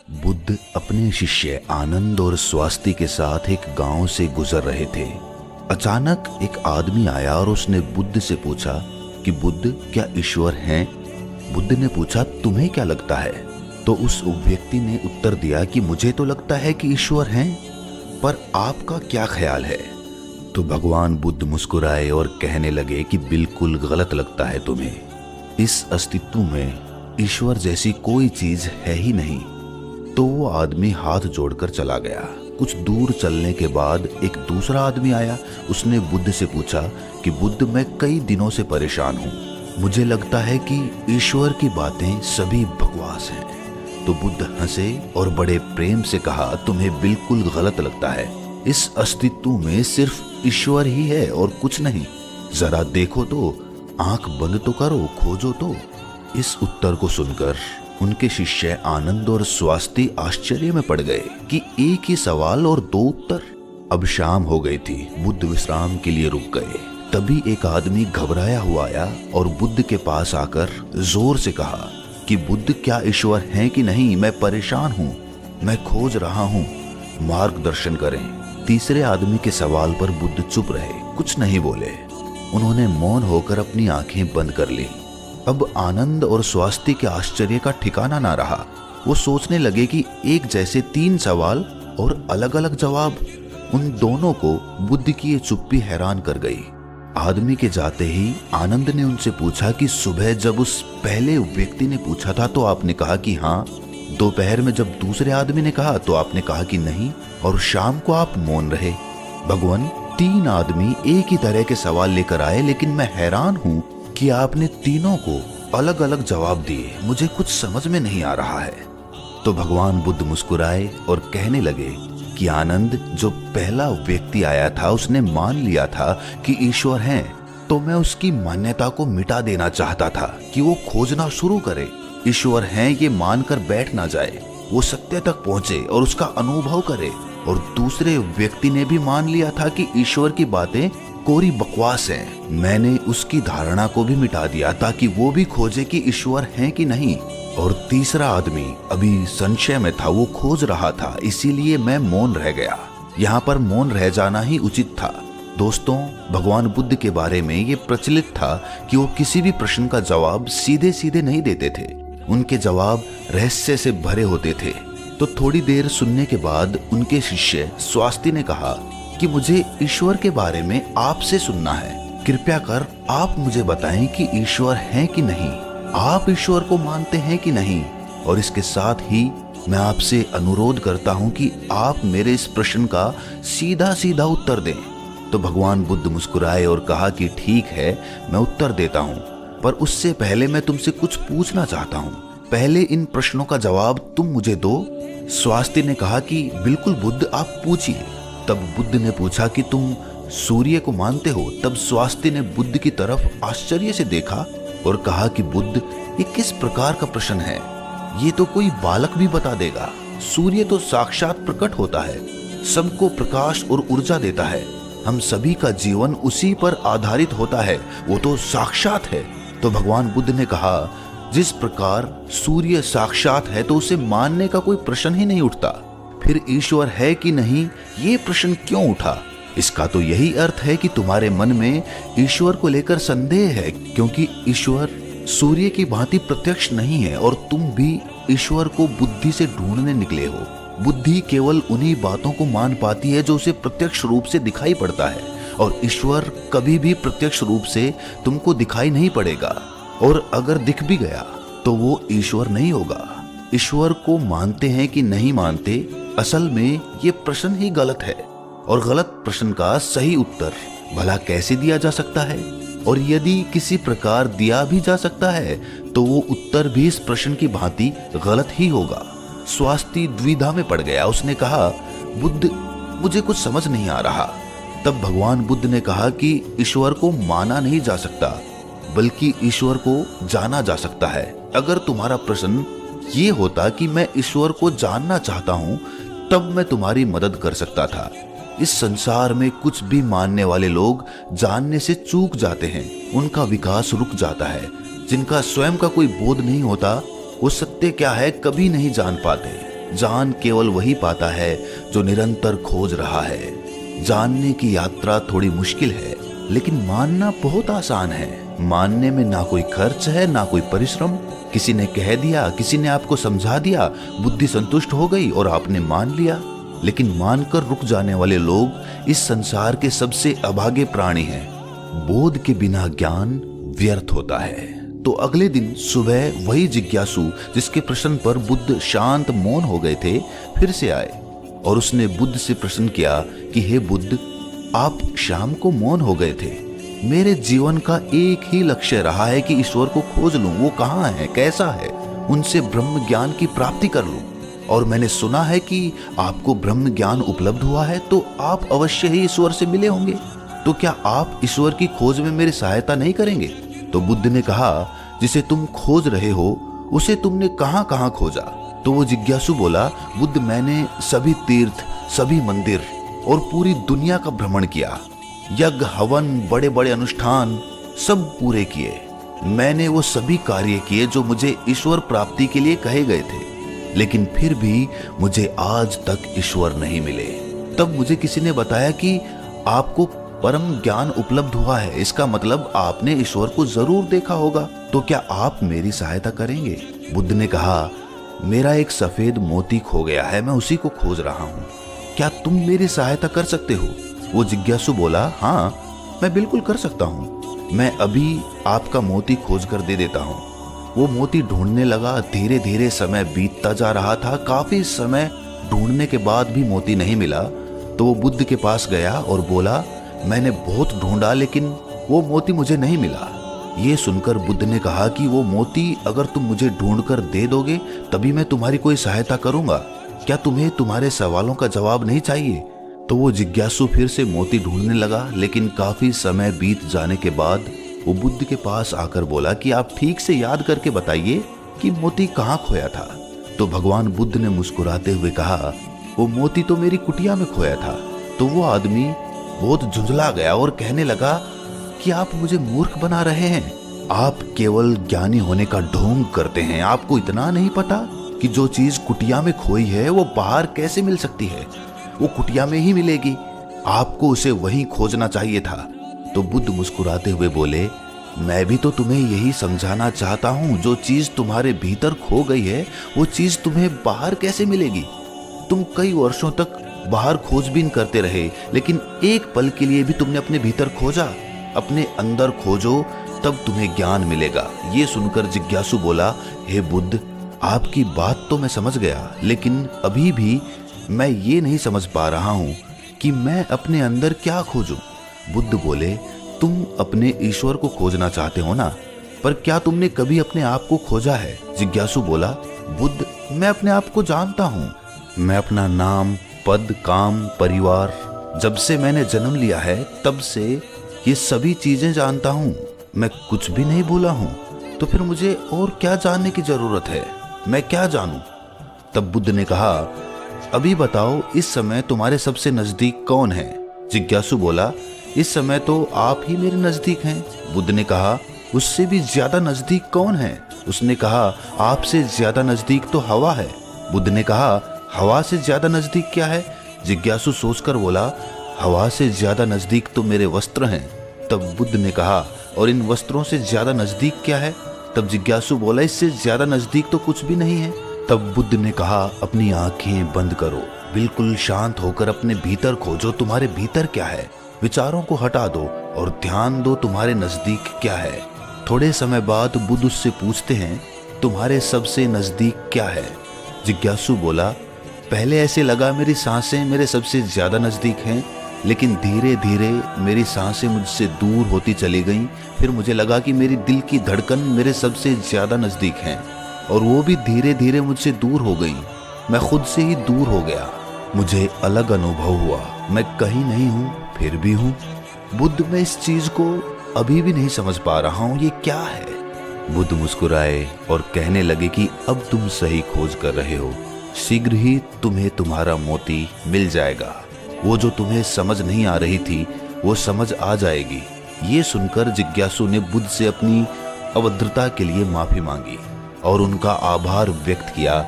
बुद्ध अपने शिष्य आनंद और स्वास्थ्य के साथ एक गांव से गुजर रहे थे। अचानक एक आदमी आया और उसने बुद्ध से पूछा कि बुद्ध, क्या ईश्वर हैं? बुद्ध ने पूछा, तुम्हें क्या लगता है? तो उस व्यक्ति ने उत्तर दिया कि मुझे तो लगता है कि ईश्वर हैं, पर आपका क्या ख्याल है? तो भगवान बुद्ध मुस्कुराए और कहने लगे कि बिल्कुल गलत लगता है तुम्हें। इस अस्तित्व में ईश्वर जैसी कोई चीज है ही नहीं। तो वो आदमी हाथ जोड़कर चला गया। कुछ दूर चलने के बाद एक दूसरा आदमी आया। उसने बुद्ध से पूछा कि बुद्ध, मैं कई दिनों से परेशान हूँ, मुझे लगता है कि ईश्वर की बातें सभी बकवास हैं। तो बुद्ध हंसे और बड़े प्रेम से कहा, तुम्हें बिल्कुल गलत लगता है। इस अस्तित्व में सिर्फ ईश्वर ही है और कुछ नहीं। जरा देखो तो, आंख बंद तो करो, खोजो तो। इस उत्तर को सुनकर उनके शिष्य आनंद और स्वास्थ्य आश्चर्य में पड़ गए कि एक ही सवाल और दो उत्तर। अब शाम हो गई थी। बुद्ध विश्राम के लिए रुक गए। तभी एक आदमी घबराया हुआ आया और बुद्ध के पास आकर जोर से कहा कि बुद्ध, क्या ईश्वर हैं कि नहीं? मैं परेशान हूँ, मैं खोज रहा हूँ, मार्गदर्शन करें। तीसरे आदमी के सवाल पर बुद्ध चुप रहे, कुछ नहीं बोले। उन्होंने मौन होकर अपनी आंखें बंद कर ली। अब आनंद और स्वास्थ्य के आश्चर्य का ठिकाना ना रहा। वो सोचने लगे कि एक जैसे तीन सवाल और अलग अलग जवाब। उन दोनों को बुद्ध की ये चुप्पी हैरान कर गई। आदमी के जाते ही आनंद ने उनसे पूछा कि सुबह जब उस पहले व्यक्ति ने पूछा था तो आपने कहा कि हाँ, दोपहर में जब दूसरे आदमी ने कहा तो आपने कहा कि नहीं, और शाम को आप मौन रहे। भगवान, तीन आदमी एक ही तरह के सवाल लेकर आए, लेकिन मैं हैरान हूँ कि आपने तीनों को अलग अलग जवाब दिए। मुझे कुछ समझ में नहीं आ रहा है। तो भगवान बुद्ध मुस्कुराए और कहने लगे कि आनंद, जो पहला व्यक्ति आया था उसने मान लिया था कि ईश्वर हैं, तो मैं उसकी मान्यता को मिटा देना चाहता था कि वो खोजना शुरू करे। ईश्वर हैं ये मानकर बैठ ना जाए, वो सत्य तक पहुंचे और उसका अनुभव करे। और दूसरे व्यक्ति ने भी मान लिया था कि ईश्वर की बातें कोरी बकवास है। मैंने उसकी धारणा को भी मिटा दिया ताकि वो भी खोजे कि ईश्वर हैं कि नहीं। और तीसरा आदमी अभी संशय में था, वो खोज रहा था, इसीलिए मैं मौन रह गया। यहाँ पर मौन रह जाना ही उचित था। दोस्तों, भगवान बुद्ध के बारे में ये प्रचलित था कि वो किसी भी प्रश्न का जवाब सीधे सीधे नहीं देते थे। उनके जवाब रहस्य से भरे होते थे। तो थोड़ी देर सुनने के बाद उनके शिष्य स्वास्थ्य ने कहा कि मुझे ईश्वर के बारे में आपसे सुनना है। कृपया कर आप मुझे बताएं कि ईश्वर है कि नहीं। आप ईश्वर को मानते हैं कि नहीं? और इसके साथ ही मैं आपसे अनुरोध करता हूं कि आप मेरे इस प्रश्न का सीधा सीधा उत्तर दें। तो भगवान बुद्ध मुस्कुराए और कहा कि ठीक है, मैं उत्तर देता हूं, पर उससे पहले मैं तुमसे कुछ पूछना चाहता हूं। पहले इन प्रश्नों का जवाब तुम मुझे दो। स्वास्थ्य ने कहा कि बिल्कुल बुद्ध, आप पूछिए। तब बुद्ध ने पूछा कि तुम सूर्य को मानते हो? तब स्वास्थ्य ने बुद्ध की तरफ आश्चर्य से देखा और कहा कि बुद्ध, ये किस प्रकार का प्रश्न है? ये तो कोई बालक भी बता देगा। सूर्य तो साक्षात प्रकट होता है, सबको प्रकाश और ऊर्जा देता है। हम सभी का जीवन उसी पर आधारित होता है, वो तो साक्षात है। तो भगवान बुद्ध ने कहा, जिस प्रकार सूर्य साक्षात है तो उसे मानने का कोई प्रश्न ही नहीं उठता। फिर ईश्वर है कि नहीं, ये प्रश्न क्यों उठा? इसका तो यही अर्थ है कि तुम्हारे मन में ईश्वर को लेकर संदेह है, क्योंकि ईश्वर सूर्य की भांति प्रत्यक्ष नहीं है और तुम भी ईश्वर को बुद्धि से ढूंढने निकले हो। बुद्धि केवल उन्हीं बातों को मान पाती है जो उसे प्रत्यक्ष रूप से दिखाई पड़ता है, और ईश्वर कभी भी प्रत्यक्ष रूप से तुमको दिखाई नहीं पड़ेगा, और अगर दिख भी गया तो वो ईश्वर नहीं होगा। ईश्वर को मानते हैं कि नहीं मानते, असल में ये प्रश्न ही गलत है, और गलत प्रश्न का सही उत्तर भला कैसे दिया जा सकता है? और यदि किसी प्रकार दिया भी जा सकता है तो वो उत्तर भी इस प्रश्न की भांति गलत ही होगा। स्वास्थ्य द्विधा में पड़ गया। उसने कहा, बुद्ध, मुझे कुछ समझ नहीं आ रहा। तब भगवान बुद्ध ने कहा कि ईश्वर को माना नहीं जा सकता, बल्कि ईश्वर को जाना जा सकता है। अगर तुम्हारा प्रश्न ये होता कि मैं ईश्वर को जानना चाहता हूँ, तब मैं तुम्हारी मदद कर सकता था। इस संसार में कुछ भी मानने वाले लोग जानने से चूक जाते हैं, उनका विकास रुक जाता है। जिनका स्वयं का कोई बोध नहीं होता, वो सत्य क्या है कभी नहीं जान पाते। जान केवल वही पाता है जो निरंतर खोज रहा है। जानने की यात्रा थोड़ी मुश्किल है, लेकिन मानना बहुत आसान है। मानने में ना कोई खर्च है, ना कोई परिश्रम। किसी ने कह दिया, किसी ने आपको समझा दिया, बुद्धि संतुष्ट हो गई और आपने मान लिया। लेकिन मानकर रुक जाने वाले लोग इस संसार के सबसे अभागे प्राणी हैं। बोध के बिना ज्ञान व्यर्थ होता है। तो अगले दिन सुबह वही जिज्ञासु जिसके प्रश्न पर बुद्ध शांत मौन हो गए थे, फिर से आए और उसने बुद्ध से प्रश्न किया कि हे बुद्ध, आप शाम को मौन हो गए थे। मेरे जीवन का एक ही लक्ष्य रहा है कि ईश्वर को खोज लूं, वो कहाँ है, कैसा है, उनसे ब्रह्म ज्ञान की प्राप्ति कर लूं। और मैंने सुना है कि आपको ब्रह्म ज्ञान उपलब्ध हुआ है, तो आप अवश्य ही ईश्वर से मिले होंगे। तो क्या आप ईश्वर की खोज में मेरी सहायता नहीं करेंगे? तो बुद्ध ने कहा, जिसे तुम खोज रहे हो उसे तुमने कहां कहां खोजा? तो वो जिज्ञासु बोला, बुद्ध, मैंने सभी तीर्थ, सभी मंदिर और पूरी दुनिया का भ्रमण किया। यज्ञ, हवन, बड़े बड़े अनुष्ठान सब पूरे किए। मैंने वो सभी कार्य किए जो मुझे ईश्वर प्राप्ति के लिए कहे गए थे, लेकिन फिर भी मुझे आज तक ईश्वर नहीं मिले। तब मुझे किसी ने बताया कि आपको परम ज्ञान उपलब्ध हुआ है, इसका मतलब आपने ईश्वर को जरूर देखा होगा। तो क्या आप मेरी सहायता करेंगे? बुद्ध ने कहा, मेरा एक सफेद मोती खो गया है, मैं उसी को खोज रहा हूँ। क्या तुम मेरी सहायता कर सकते हो? वो जिज्ञासु बोला, हाँ, मैं बिल्कुल कर सकता हूँ। मैं अभी आपका मोती खोज कर दे देता हूँ। वो मोती ढूंढने लगा। धीरे धीरे समय बीतता जा रहा था। काफी समय ढूंढने के बाद भी मोती नहीं मिला। तो वो बुद्ध के पास गया और बोला, मैंने बहुत ढूंढा, लेकिन वो मोती मुझे नहीं मिला। ये सुनकर बुद्ध ने कहा कि वो मोती अगर तुम मुझे ढूंढ कर दे दोगे तभी मैं तुम्हारी कोई सहायता करूंगा। क्या तुम्हें तुम्हारे सवालों का जवाब नहीं चाहिए? तो वो जिज्ञासु फिर से मोती ढूंढने लगा, लेकिन काफी समय बीत जाने के बाद वो बुद्ध के पास आकर बोला कि आप ठीक से याद करके बताइए कि मोती कहाँ खोया था। तो भगवान बुद्ध ने मुस्कुराते हुए कहा, वो मोती तो मेरी कुटिया में खोया था। तो वो आदमी बहुत झुंझला गया और कहने लगा कि आप मुझे मूर्ख बना रहे हैं। आप केवल ज्ञानी होने का ढोंग करते हैं। आपको इतना नहीं पता कि जो चीज कुटिया में खोई है वो बाहर कैसे मिल सकती है? वो कुटिया में ही मिलेगी। आपको उसे वहीं खोजना चाहिए था। तो बुद्ध मुस्कुराते हुए बोले, मैं भी तो तुम्हें यही समझाना चाहता हूँ। जो चीज तुम्हारे भीतर खो गई है वो चीज तुम्हें बाहर कैसे मिलेगी? तुम कई वर्षों तक बाहर खोजबीन करते रहे, लेकिन एक पल के लिए भी तुमने अपने भीतर खोजा? अपने अंदर खोजो, तब तुम्हें ज्ञान मिलेगा। ये सुनकर जिज्ञासु बोला, हे बुद्ध, आपकी बात तो मैं समझ गया, लेकिन अभी भी मैं ये नहीं समझ पा रहा हूँ कि मैं अपने अंदर क्या खोजूं। बुद्ध बोले, तुम अपने ईश्वर को खोजना चाहते हो ना, पर क्या तुमने कभी अपने आप को खोजा है? जिज्ञासु बोला, बुद्ध, मैं अपने आप को जानता हूँ। मैं अपना नाम, पद, काम, परिवार, जब से मैंने जन्म लिया है तब से ये सभी चीजें जानता हूँ। मैं कुछ भी नहीं भूला हूँ। तो फिर मुझे और क्या जानने की जरूरत है? मैं क्या जानूं? तब बुद्ध ने कहा, अभी बताओ, इस समय तुम्हारे सबसे नजदीक कौन है? जिज्ञासु बोला, इस समय तो आप ही मेरे नजदीक हैं। बुद्ध ने कहा, उससे भी ज्यादा नजदीक कौन है? उसने कहा, आपसे ज्यादा नजदीक तो हवा है। बुद्ध ने कहा, हवा से ज्यादा नजदीक क्या है? जिज्ञासु सोचकर बोला, हवा से ज्यादा नजदीक तो मेरे वस्त्र हैं। तब बुद्ध ने कहा, और इन वस्त्रों से ज्यादा नजदीक क्या है? तब जिज्ञासु बोला, इससे ज्यादा नजदीक तो कुछ भी नहीं है। तब बुद्ध ने कहा, अपनी आंखें बंद करो, बिल्कुल शांत होकर अपने भीतर खोजो, तुम्हारे भीतर क्या है? विचारों को हटा दो और ध्यान दो, तुम्हारे नजदीक क्या है? थोड़े समय बाद बुद्ध उससे पूछते हैं, तुम्हारे सबसे नजदीक क्या है? जिज्ञासु बोला, पहले ऐसे लगा मेरी सांसें मेरे सबसे ज्यादा नजदीक हैं, लेकिन धीरे धीरे मेरी सांसें मुझसे दूर होती चली गईं। फिर मुझे लगा कि मेरी दिल की धड़कन मेरे सबसे ज्यादा नजदीक हैं, और वो भी धीरे धीरे मुझसे दूर हो गई। मैं खुद से ही दूर हो गया। मुझे अलग अनुभव हुआ, मैं कहीं नहीं हूँ फिर भी हूँ। बुद्ध, मैं इस चीज को अभी भी नहीं समझ पा रहा हूँ, ये क्या है? बुद्ध मुस्कुराए और कहने लगे कि अब तुम सही खोज कर रहे हो। शीघ्र ही तुम्हें तुम्हारा मोती मिल जाएगा। वो जो तुम्हें समझ नहीं आ रही थी वो समझ आ जाएगी। ये सुनकर जिज्ञासु ने बुद्ध से अपनी अभद्रता के लिए माफी मांगी और उनका आभार व्यक्त किया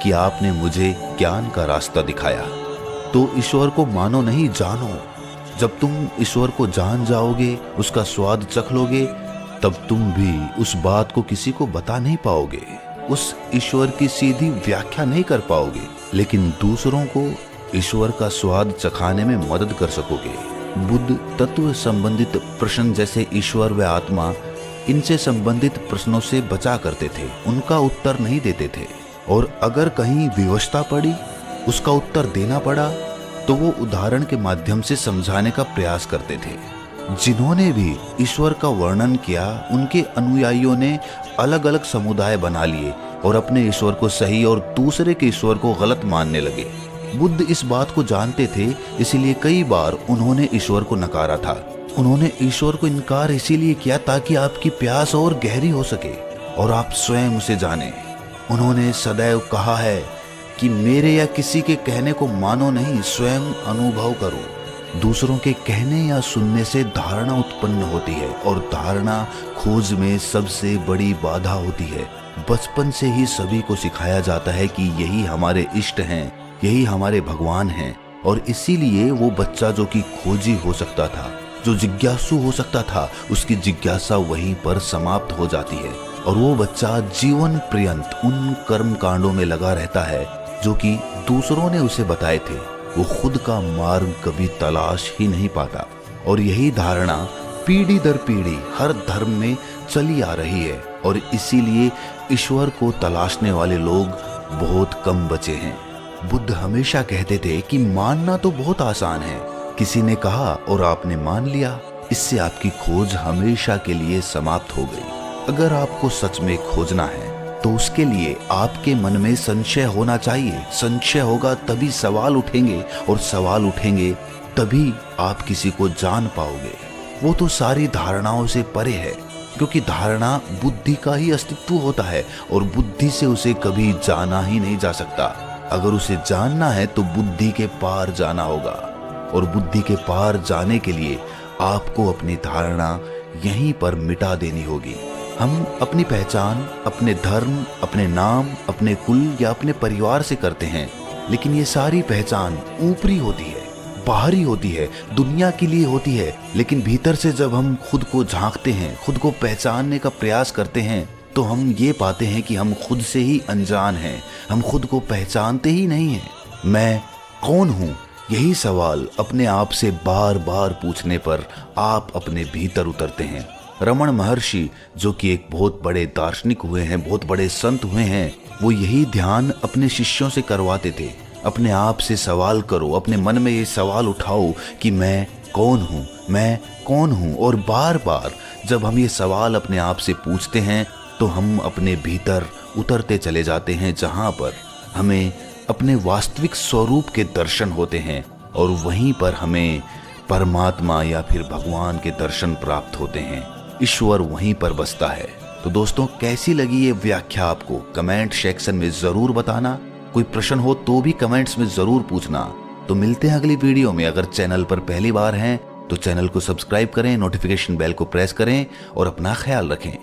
कि आपने मुझे ज्ञान का रास्ता दिखाया। तो ईश्वर को मानो नहीं, जानो। जब तुम ईश्वर को जान जाओगे, उसका स्वाद चख लोगे, तब तुम भी उस बात को किसी को बता नहीं पाओगे, उस ईश्वर की सीधी व्याख्या नहीं कर पाओगे, लेकिन दूसरों को ईश्वर का स्वाद चखाने में मदद कर सकोगे। बुद्ध तत्व संबंधित प्रश्न जैसे ईश्वर व आत्मा, इनसे संबंधित प्रश्नों से बचा करते थे, उनका उत्तर नहीं देते थे। और अगर कहीं विवशता पड़ी, उसका उत्तर देना पड़ा, तो वो उदाहरण के माध्यम से समझाने का प्रयास करते थे। जिन्होंने भी ईश्वर का वर्णन किया, उनके अनुयायियों ने अलग अलग समुदाय बना लिए और अपने ईश्वर को सही और दूसरे के ईश्वर को गलत मानने लगे। बुद्ध इस बात को जानते थे, इसीलिए कई बार उन्होंने ईश्वर को नकारा था। उन्होंने ईश्वर को इनकार इसीलिए किया ताकि आपकी प्यास और गहरी हो सके और आप स्वयं उसे जानें। उन्होंने सदैव कहा है कि मेरे या किसी के कहने को मानो नहीं, स्वयं अनुभव करो। दूसरों के कहने या सुनने से धारणा उत्पन्न होती है और धारणा खोज में सबसे बड़ी बाधा होती है। बचपन से ही सभी को सिखाया जाता है कि यही हमारे इष्ट हैं, यही हमारे भगवान हैं, और इसीलिए वो बच्चा जो कि खोजी हो सकता था, जो जिज्ञासु हो सकता था, उसकी जिज्ञासा वहीं पर समाप्त हो जाती है और वो बच्चा जीवन पर्यंत उन कर्म कांडों में लगा रहता है जो कि दूसरों ने उसे बताए थे। वो खुद का मार्ग कभी तलाश ही नहीं पाता। और यही धारणा पीढ़ी दर पीढ़ी हर धर्म में चली आ रही है और इसीलिए ईश्वर को तलाशने वाले लोग बहुत कम बचे हैं। बुद्ध हमेशा कहते थे कि मानना तो बहुत आसान है, किसी ने कहा और आपने मान लिया, इससे आपकी खोज हमेशा के लिए समाप्त हो गई। अगर आपको सच में खोजना है तो उसके लिए आपके मन में संशय होना चाहिए। संशय होगा तभी सवाल उठेंगे और सवाल उठेंगे तभी आप किसी को जान पाओगे। वो तो सारी धारणाओं से परे है, क्योंकि धारणा बुद्धि का ही अस्तित्व होता है और बुद्धि से उसे कभी जाना ही नहीं जा सकता। अगर उसे जानना है तो बुद्धि के पार जाना होगा और बुद्धि के पार जाने के लिए आपको अपनी धारणा यहीं पर मिटा देनी होगी। हम अपनी पहचान अपने धर्म, अपने नाम, अपने कुल या अपने परिवार से करते हैं, लेकिन ये सारी पहचान ऊपरी होती है, बाहरी होती है, दुनिया के लिए होती है। लेकिन भीतर से जब हम खुद को झांकते हैं, खुद को पहचानने का प्रयास करते हैं, तो हम ये पाते हैं कि हम खुद से ही अनजान हैं, हम खुद को पहचानते ही नहीं हैं। मैं कौन हूँ? यही सवाल अपने आप से बार बार पूछने पर आप अपने भीतर उतरते हैं। रमण महर्षि, जो कि एक बहुत बड़े दार्शनिक हुए हैं, बहुत बड़े संत हुए हैं, वो यही ध्यान अपने शिष्यों से करवाते थे। अपने आप से सवाल करो, अपने मन में ये सवाल उठाओ कि मैं कौन हूँ, मैं कौन हूँ। और बार बार जब हम ये सवाल अपने आप से पूछते हैं तो हम अपने भीतर उतरते चले जाते हैं, जहाँ पर हमें अपने वास्तविक स्वरूप के दर्शन होते हैं और वहीं पर हमें परमात्मा या फिर भगवान के दर्शन प्राप्त होते हैं। ईश्वर वहीं पर बसता है। तो दोस्तों, कैसी लगी ये व्याख्या आपको? कमेंट सेक्शन में जरूर बताना। कोई प्रश्न हो तो भी कमेंट्स में जरूर पूछना। तो मिलते हैं अगली वीडियो में। अगर चैनल पर पहली बार हैं तो चैनल को सब्सक्राइब करें, नोटिफिकेशन बेल को प्रेस करें और अपना ख्याल रखें।